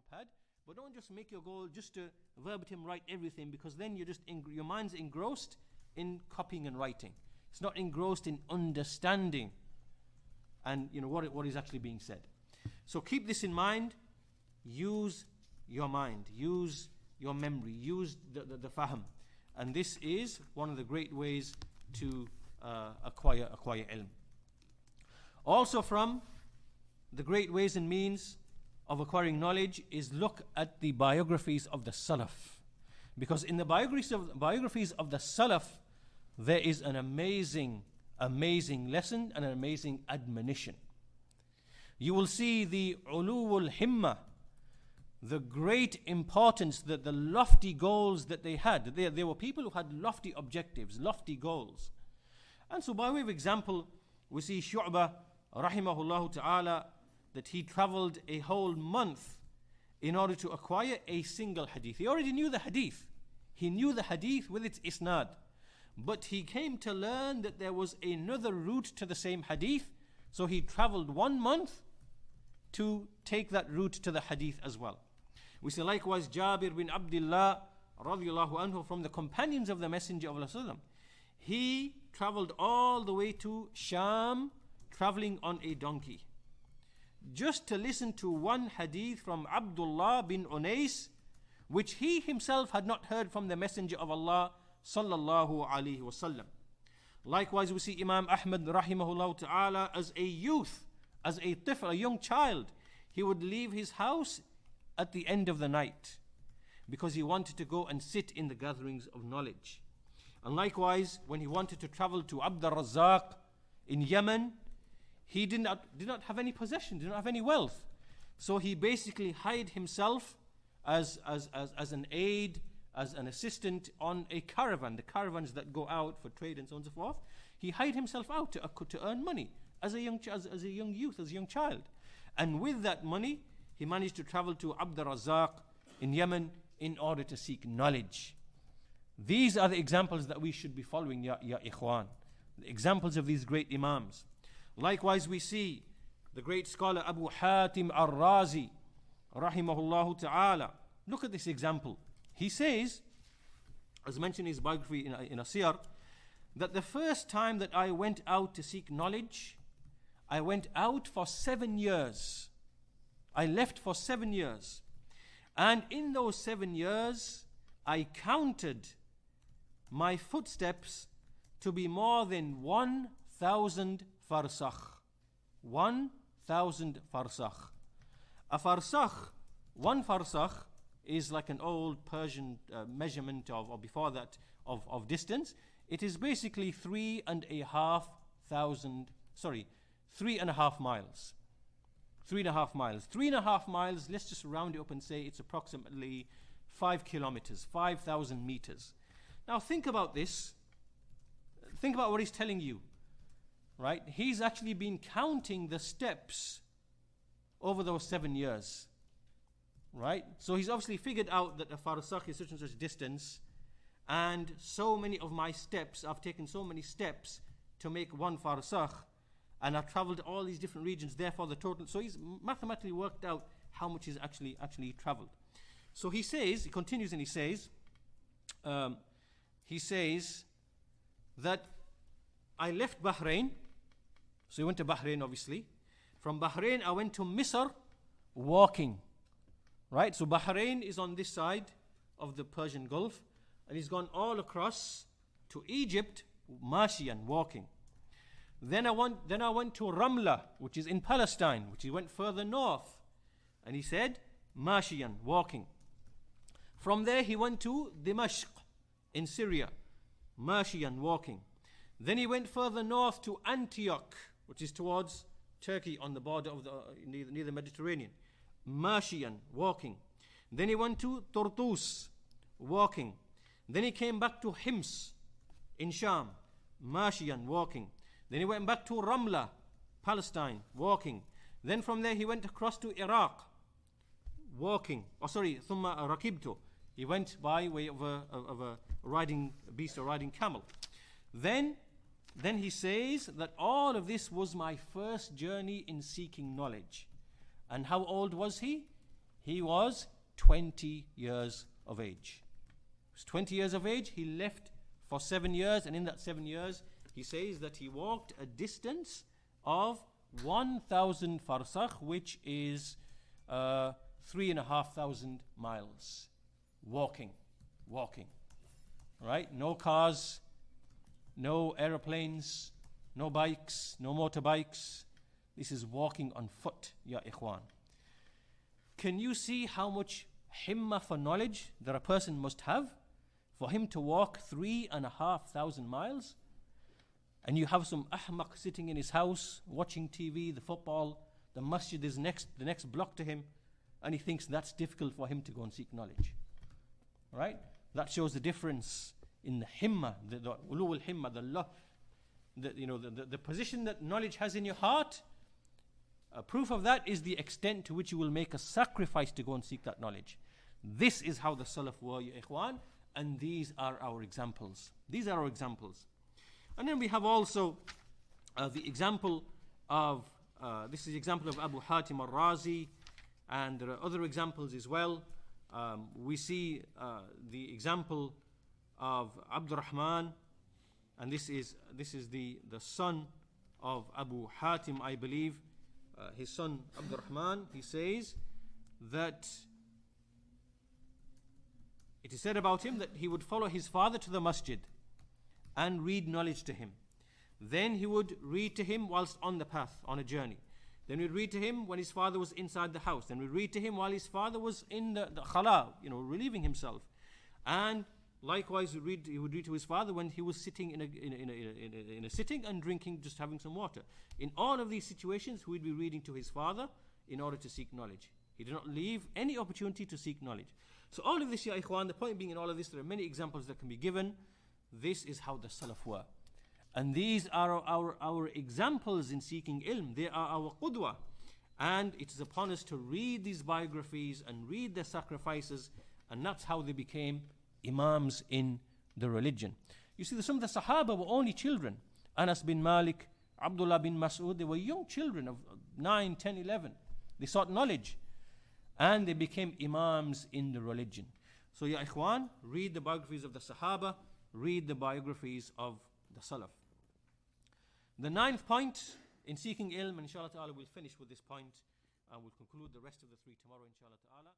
notepad, but don't just make your goal just to verbatim write everything, because then you're just your mind's engrossed in copying and writing. It's not engrossed in understanding and what is actually being said. So keep this in mind. Use your mind, use your memory, use the fahm, and this is one of the great ways to acquire ilm. Also, from the great ways and means of acquiring knowledge is look at the biographies of the Salaf, because in the biographies of the Salaf there is an amazing lesson and an amazing admonition. You will see the ulul himma, the great importance, the lofty goals that they had. There were people who had lofty objectives, lofty goals. And so by way of example, we see Shu'bah, rahimahullah ta'ala, that he traveled a whole month in order to acquire a single hadith. He already knew the hadith. He knew the hadith with its isnad. But he came to learn that there was another route to the same hadith. So he traveled 1 month to take that route to the hadith as well. We see likewise Jabir bin Abdullah radiallahu anhu, from the companions of the Messenger of Allah. He traveled all the way to Sham, traveling on a donkey, just to listen to one hadith from Abdullah bin Unais, which he himself had not heard from the Messenger of Allah sallallahu alaihi wasallam. Likewise, we see Imam Ahmad rahimahullah ta'ala as a youth, as a tifl, a young child. He would leave his house at the end of the night because he wanted to go and sit in the gatherings of knowledge. And likewise, when he wanted to travel to Abd al-Razzaq in Yemen, he did not have any possession, did not have any wealth. So he basically hired himself as an aide, as an assistant on a caravan, the caravans that go out for trade and so on and so forth. He hired himself out to earn money as a young youth, as a young child. And with that money, he managed to travel to Abd al-Razzaq in Yemen in order to seek knowledge. These are the examples that we should be following, ya ikhwan. The examples of these great imams. Likewise, we see the great scholar Abu Hatim al-Razi, rahimahullah ta'ala. Look at this example. He says, as mentioned in his biography in a siyar, that the first time that I went out to seek knowledge, I went out for 7 years. I left for 7 years. And in those 7 years, I counted my footsteps to be more than 1,000 farsakh. 1,000 farsakh. A farsakh, 1 farsakh, is like an old Persian measurement of, or before that, of distance. It is basically 3.5 miles. 3.5 miles. 3.5 miles, let's just round it up and say it's approximately 5 kilometers, 5,000 meters. Now think about this. Think about what he's telling you, right? He's actually been counting the steps over those 7 years, right? So he's obviously figured out that a farsakh is such and such distance, and so many of my steps, I've taken so many steps to make 1 farsakh, and I've traveled all these different regions, therefore the total. So he's mathematically worked out how much he's actually traveled. So he continues and he says that I left Bahrain. So he went to Bahrain, obviously. From Bahrain, I went to Misr walking. Right? So Bahrain is on this side of the Persian Gulf, and he's gone all across to Egypt, Mashiyan, walking. Then I went to Ramla, which is in Palestine, which he went further north. And he said, Mashiyan, walking. From there he went to Dimashq in Syria, Mashiyan, walking. Then he went further north to Antioch, which is towards Turkey on the border of near the Mediterranean, Mashiyan, walking. Then he went to Tartus, walking. Then he came back to Hims in Sham, Mashiyan, walking. Then he went back to Ramla, Palestine, walking. Then from there he went across to Iraq, walking. Thumma rakibtu. He went by way of a riding beast or riding camel. Then he says that all of this was my first journey in seeking knowledge. And how old was he? He was 20 years of age. He was 20 years of age. He left for 7 years, and in that 7 years, he says that he walked a distance of 1,000 farsakh, which is 3,500 miles. Walking. Right? No cars, no aeroplanes, no bikes, no motorbikes. This is walking on foot, ya ikhwan. Can you see how much himma for knowledge that a person must have for him to walk 3,500 miles? And you have some ahmaq sitting in his house watching TV, the football, the masjid is the next block to him, and he thinks that's difficult for him to go and seek knowledge. Right? That shows the difference in the himma, the ulul himma, the position that knowledge has in your heart. Proof of that is the extent to which you will make a sacrifice to go and seek that knowledge. This is how the Salaf were, ya ikhwan, and these are our examples. And then we have also the example of, this is the example of Abu Hatim al-Razi, and there are other examples as well. We see the example of Abdurrahman, and this is the son of Abu Hatim, I believe. His son Abdurrahman, he says that it is said about him that he would follow his father to the masjid and read knowledge to him. Then he would read to him whilst on the path, on a journey. Then we'd read to him when his father was inside the house. Then we'd read to him while his father was in the khala, relieving himself. And likewise, he would read to his father when he was sitting in a sitting and drinking, just having some water. In all of these situations, we'd be reading to his father in order to seek knowledge. He did not leave any opportunity to seek knowledge. So all of this, ya ikhwan, the point being in all of this, there are many examples that can be given. This is how the Salaf were. And these are our examples in seeking ilm. They are our qudwa. And it is upon us to read these biographies and read their sacrifices, and that's how they became imams in the religion. You see, some of the Sahaba were only children. Anas bin Malik, Abdullah bin Mas'ud, they were young children of 9, 10, 11. They sought knowledge, and they became imams in the religion. So, ya ikhwan, read the biographies of the Sahaba, read the biographies of the Salaf. The 9th point in seeking ilm, and inshallah ta'ala we'll finish with this point, and we'll conclude the rest of the 3 tomorrow, inshallah ta'ala.